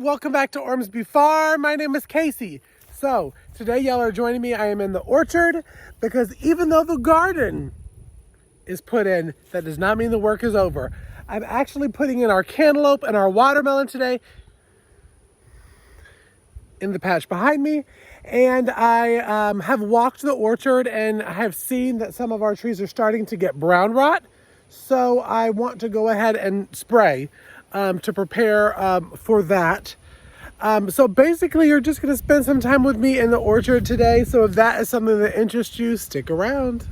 welcome back to Ormsby Farm. My name is Casey. So today y'all are joining me. I am in the orchard because even though the garden is put in, that does not mean the work is over. I'm actually putting in our cantaloupe and our watermelon today in the patch behind me. And I have walked the orchard and I have seen that some of our trees are starting to get brown rot. So I want to go ahead and spray to prepare for that. So basically you're just gonna spend some time with me in the orchard today. So if that is something that interests you, stick around.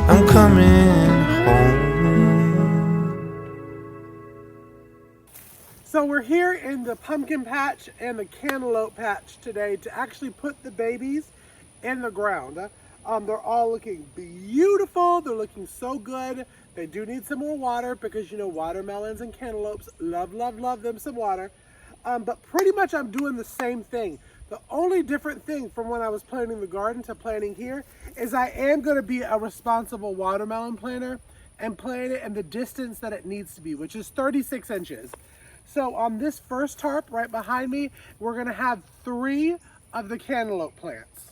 I'm coming home. So we're here in the pumpkin patch and the cantaloupe patch today to actually put the babies in the ground. They're all looking beautiful. They're looking so good. They do need some more water because, you know, watermelons and cantaloupes love them some water. But pretty much I'm doing the same thing. The only different thing from when I was planting the garden to planting here is I am going to be a responsible watermelon planter and plant it in the distance that it needs to be, which is 36 inches. So on this first tarp right behind me, we're going to have 3 of the cantaloupe plants.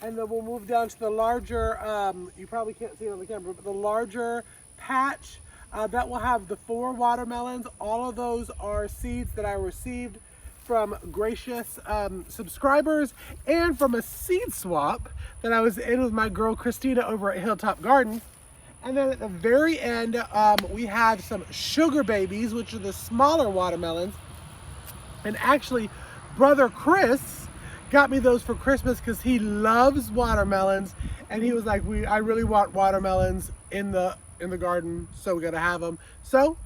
And then we'll move down to the larger, you probably can't see it on the camera, but the larger patch that will have the 4 watermelons. All of those are seeds that I received from gracious subscribers and from a seed swap that I was in with my girl Christina over at Hilltop Garden. And then at the very end, we have some sugar babies, which are the smaller watermelons. And actually, brother Chris got me those for Christmas because he loves watermelons, and he was like, I really want watermelons in the garden, so we gotta have them. So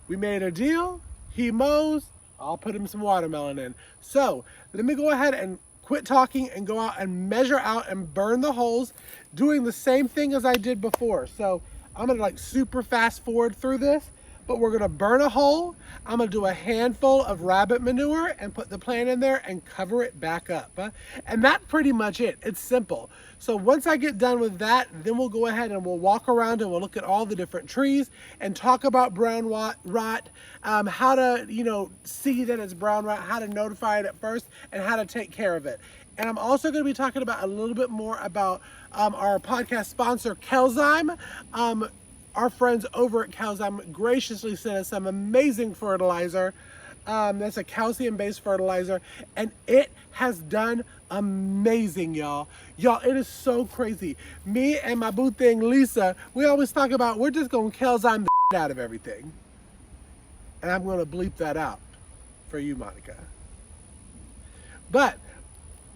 we made a deal. He mows, I'll put him some watermelon in. So let me go ahead and quit talking and go out and measure out and burn the holes, doing the same thing as I did before. So I'm gonna like super fast forward through this, but we're gonna burn a hole. I'm gonna do a handful of rabbit manure and put the plant in there and cover it back up. And that's pretty much it. It's simple. So once I get done with that, then we'll go ahead and we'll walk around and we'll look at all the different trees and talk about brown rot, how to, you know, see that it's brown rot, how to notify it at first, and how to take care of it. And I'm also going to be talking about a little bit more about our podcast sponsor, KELZYME. Our friends over at KELZYME graciously sent us some amazing fertilizer. That's a calcium-based fertilizer, and it has done amazing, y'all. Y'all, it is so crazy. Me and my boo thing, Lisa, we always talk about we're just going to KELZYME the shit out of everything. And I'm going to bleep that out for you, Monica. But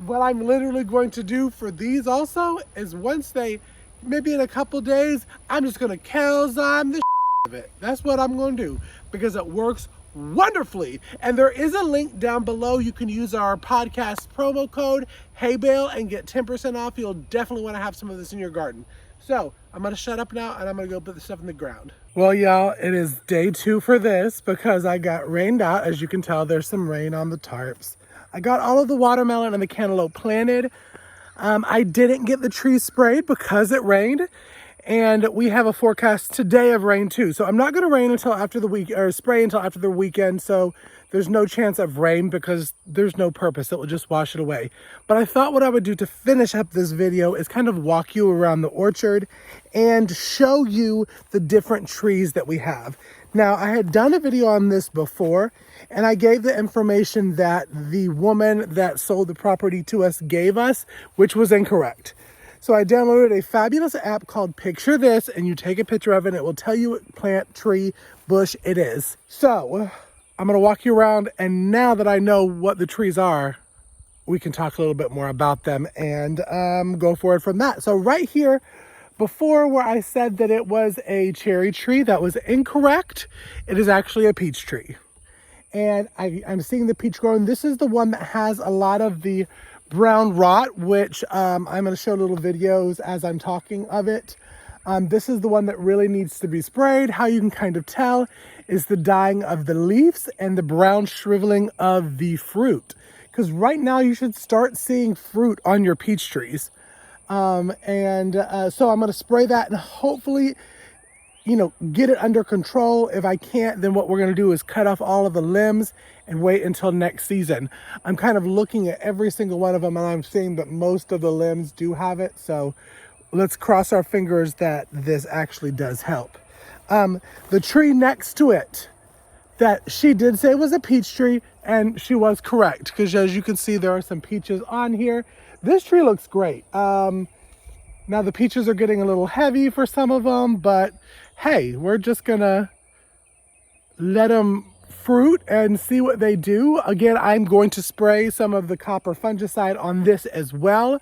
what I'm literally going to do for these also is once they, maybe in a couple days, I'm just going to KELZYME the shit of it. That's what I'm going to do because it works wonderfully. And there is a link down below. You can use our podcast promo code HAYBALE and get 10% off. You'll definitely want to have some of this in your garden. So I'm going to shut up now and I'm going to go put the stuff in the ground. Well, y'all, it is day 2 for this because I got rained out. As you can tell, there's some rain on the tarps. I got all of the watermelon and the cantaloupe planted. I didn't get the trees sprayed because it rained, and we have a forecast today of rain too. So I'm not going to rain until after the week, or spray until after the weekend. So there's no chance of rain because there's no purpose. It will just wash it away. But I thought what I would do to finish up this video is kind of walk you around the orchard and show you the different trees that we have. Now, I had done a video on this before, and I gave the information that the woman that sold the property to us gave us, which was incorrect. So I downloaded a fabulous app called Picture This, and you take a picture of it, and it will tell you what plant, tree, bush it is. So I'm going to walk you around, and now that I know what the trees are, we can talk a little bit more about them and go forward from that. So right here, before where I said that it was a cherry tree, that was incorrect. It is actually a peach tree. And I'm seeing the peach growing. This is the one that has a lot of the brown rot, which I'm going to show little videos as I'm talking of it. This is the one that really needs to be sprayed. How you can kind of tell is the dying of the leaves and the brown shriveling of the fruit. Because right now you should start seeing fruit on your peach trees. So I'm going to spray that and hopefully, you know, get it under control. If I can't, then what we're going to do is cut off all of the limbs and wait until next season. I'm kind of looking at every single one of them and I'm seeing that most of the limbs do have it. So let's cross our fingers that this actually does help. The tree next to it that she did say was a peach tree, and she was correct, because as you can see, there are some peaches on here. This tree looks great. Now the peaches are getting a little heavy for some of them, but hey, we're just gonna let them fruit and see what they do. Again, I'm going to spray some of the copper fungicide on this as well.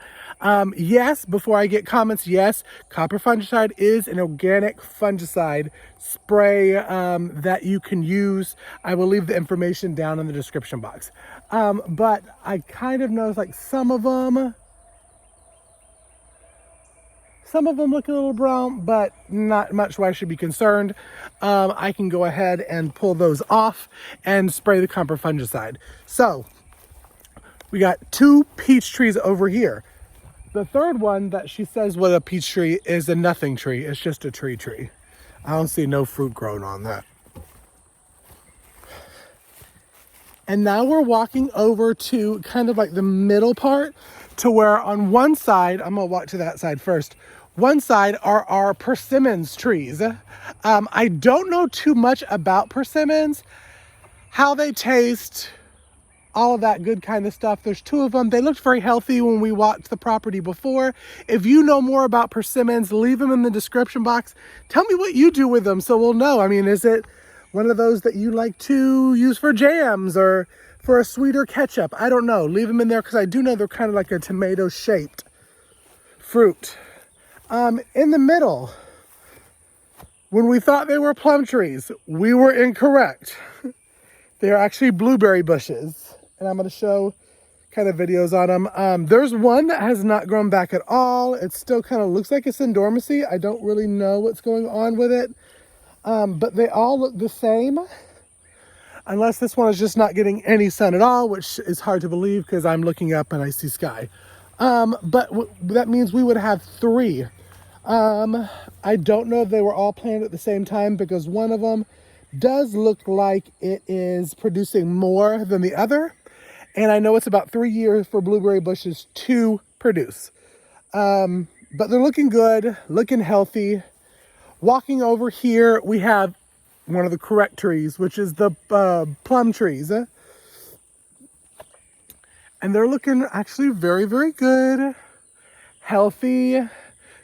Yes, before I get comments, yes, copper fungicide is an organic fungicide spray that you can use. I will leave the information down in the description box. But I kind of noticed like some of them look a little brown, but not much where I should be concerned. I can go ahead and pull those off and spray the copper fungicide. So we got 2 peach trees over here. The third one that she says was a peach tree is a nothing tree. It's just a tree. I don't see no fruit growing on that. And now we're walking over to kind of like the middle part, to where on one side, I'm gonna walk to that side first. One side are our persimmons trees. I don't know too much about persimmons, how they taste, all of that good kind of stuff. There's 2 of them. They looked very healthy when we walked the property before. If you know more about persimmons, leave them in the description box. Tell me what you do with them so we'll know. I mean, is it one of those that you like to use for jams or for a sweeter ketchup? I don't know. Leave them in there, because I do know they're kind of like a tomato shaped fruit. In the middle, when we thought they were plum trees, we were incorrect. They're actually blueberry bushes, and I'm going to show kind of videos on them. There's one that has not grown back at all. It still kind of looks like it's in dormancy. I don't really know what's going on with it, but they all look the same, unless this one is just not getting any sun at all, which is hard to believe because I'm looking up and I see sky. But that means we would have 3. I don't know if they were all planted at the same time, because one of them does look like it is producing more than the other. And I know it's about 3 years for blueberry bushes to produce. But they're looking good, looking healthy. Walking over here, we have one of the correct trees, which is the plum trees. And they're looking actually very, very good, healthy,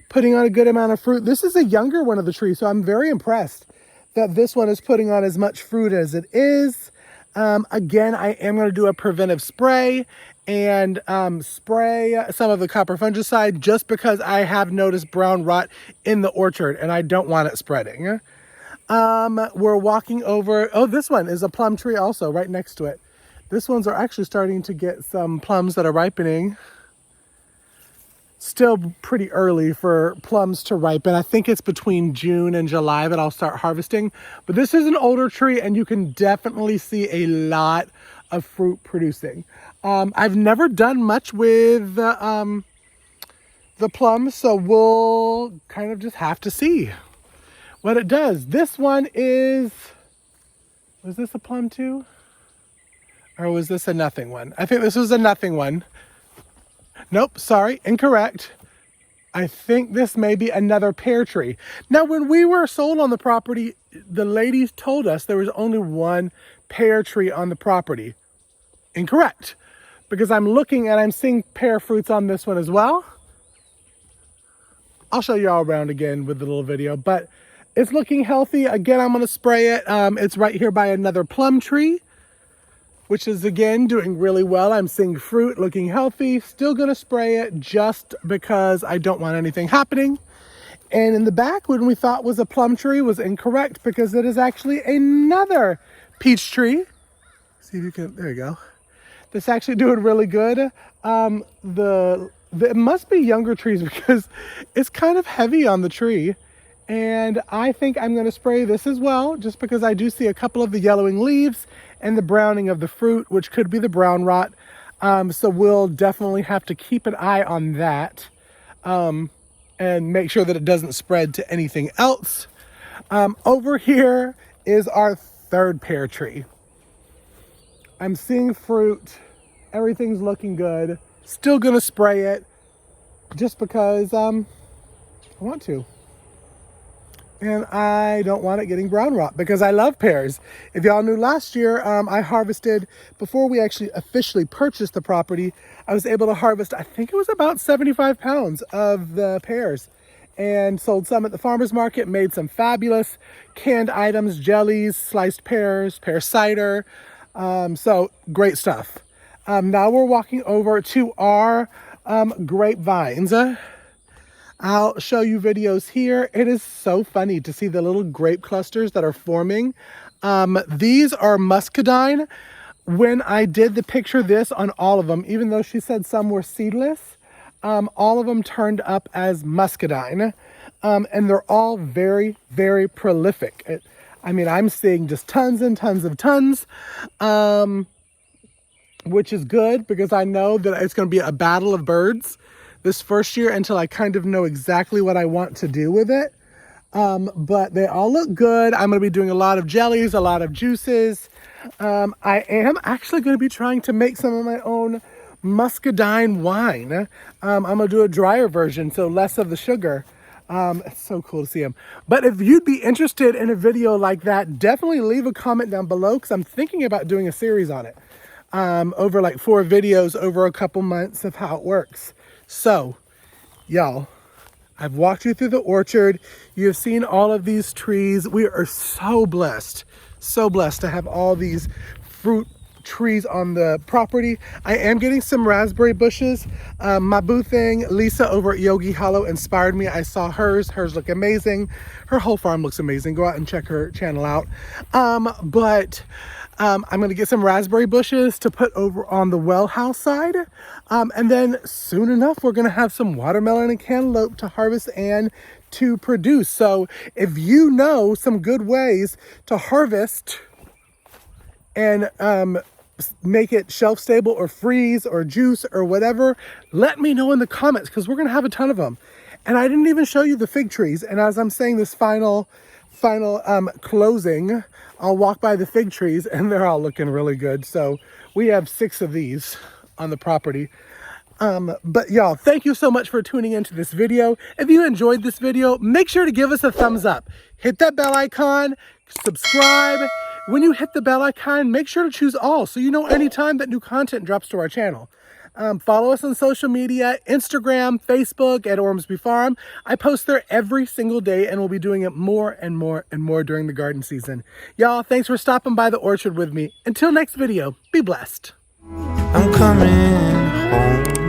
putting on a good amount of fruit. This is a younger one of the trees, so I'm very impressed that this one is putting on as much fruit as it is. Again, I am going to do a preventive spray and spray some of the copper fungicide, just because I have noticed brown rot in the orchard and I don't want it spreading. We're walking over, oh, this one is a plum tree also right next to it. This ones are actually starting to get some plums that are ripening. Still pretty early for plums to ripen. I think it's between June and July that I'll start harvesting. But this is an older tree and you can definitely see a lot of fruit producing. I've never done much with the plums, so we'll kind of just have to see what it does. This one is, was this a plum too? Or was this a nothing one? I think this was a nothing one. Nope, sorry, incorrect. I think this may be another pear tree. Now, when we were sold on the property, the ladies told us there was only 1 pear tree on the property. Incorrect, because I'm looking and I'm seeing pear fruits on this one as well. I'll show you all around again with the little video, but it's looking healthy. Again, I'm gonna spray it. It's right here by another plum tree, which is again doing really well. I'm seeing fruit looking healthy. Still gonna spray it just because I don't want anything happening. And in the back, when we thought was a plum tree, was incorrect, because it is actually another peach tree. See if you can, there you go. That's actually doing really good. It must be younger trees because it's kind of heavy on the tree. And I think I'm gonna spray this as well, just because I do see a couple of the yellowing leaves and the browning of the fruit, which could be the brown rot. So we'll definitely have to keep an eye on that. and make sure that it doesn't spread to anything else. Over here is our third pear tree. I'm seeing fruit. Everything's looking good. Still gonna spray it just because I want to. And I don't want it getting brown rot because I love pears. If y'all knew last year, I harvested, before we actually officially purchased the property, I was able to harvest, I think it was about 75 pounds of the pears, and sold some at the farmer's market, made some fabulous canned items, jellies, sliced pears, pear cider. So great stuff. Now we're walking over to our grapevines. I'll show you videos here. It is so funny to see the little grape clusters that are forming. These are muscadine. When I did the picture this on all of them, even though she said some were seedless, all of them turned up as muscadine. And they're all very, very prolific. I mean, I'm seeing just tons and tons of tons, which is good because I know that it's going to be a battle of birds this first year until I kind of know exactly what I want to do with it. But they all look good. I'm going to be doing a lot of jellies, a lot of juices. I am actually going to be trying to make some of my own muscadine wine. I'm going to do a drier version, so less of the sugar. It's so cool to see them. But if you'd be interested in a video like that, definitely leave a comment down below because I'm thinking about doing a series on it. Over like 4 videos over a couple months of how it works. So, y'all, I've walked you through the orchard. You have seen all of these trees. We are so blessed to have all these fruit trees on the property. I am getting some raspberry bushes. My boo thing, Lisa over at Yogi Hollow, inspired me. I saw hers. Hers look amazing. Her whole farm looks amazing. Go out and check her channel out. I'm going to get some raspberry bushes to put over on the well house side. And then soon enough, we're going to have some watermelon and cantaloupe to harvest and to produce. So if you know some good ways to harvest and make it shelf stable or freeze or juice or whatever, let me know in the comments because we're going to have a ton of them. And I didn't even show you the fig trees. And as I'm saying this final closing, I'll walk by the fig trees and they're all looking really good. So we have 6 of these on the property. But y'all, thank you so much for tuning into this video. If you enjoyed this video, make sure to give us a thumbs up. Hit that bell icon, subscribe. When you hit the bell icon, make sure to choose all so you know anytime that new content drops to our channel. Follow us on social media, Instagram, Facebook at Ormsby Farm. I post there every single day and we'll be doing it more and more and more during the garden season. Y'all, thanks for stopping by the orchard with me. Until next video, be blessed. I'm coming home.